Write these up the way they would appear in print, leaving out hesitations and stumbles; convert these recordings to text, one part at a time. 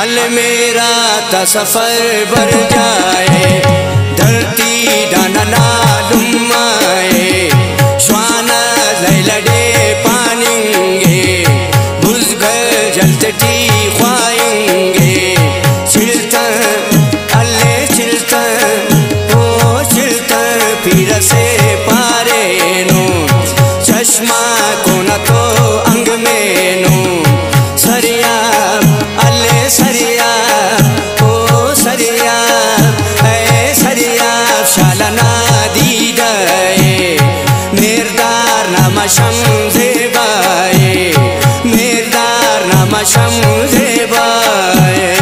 अल मेरा तसफर बर जाए धरती डाना लुमाए श्वाना लैलडे पानेंगे बुज़गर जलती ख्वाएंगे चिलता अल्ले चिलता ओ चिलता पीर से पारे नो चश्मा को न तो अंग में नो सरिया अल्ले सरिया ओ सरिया ऐ सरिया शालना दी गए मेरदार नमशम ज़ेबाए मेरदार नमशम ज़ेबाए।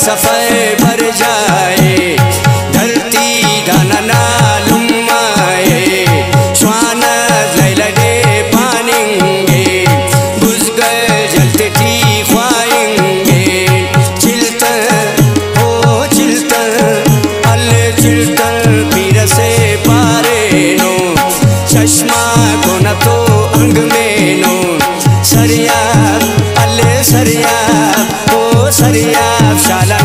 सफर भर जाए, धरती दाना नालुम आए, श्वान लैलडे पानेंगे, बुज़गर जलते थी ख्वाएंगे, चिल्तन हो चिल्तन अल चिल्तन पीर से पारे नो, चश्मा को न तो अंग में नो, सरिया अल सरिया ओ सरिया शाला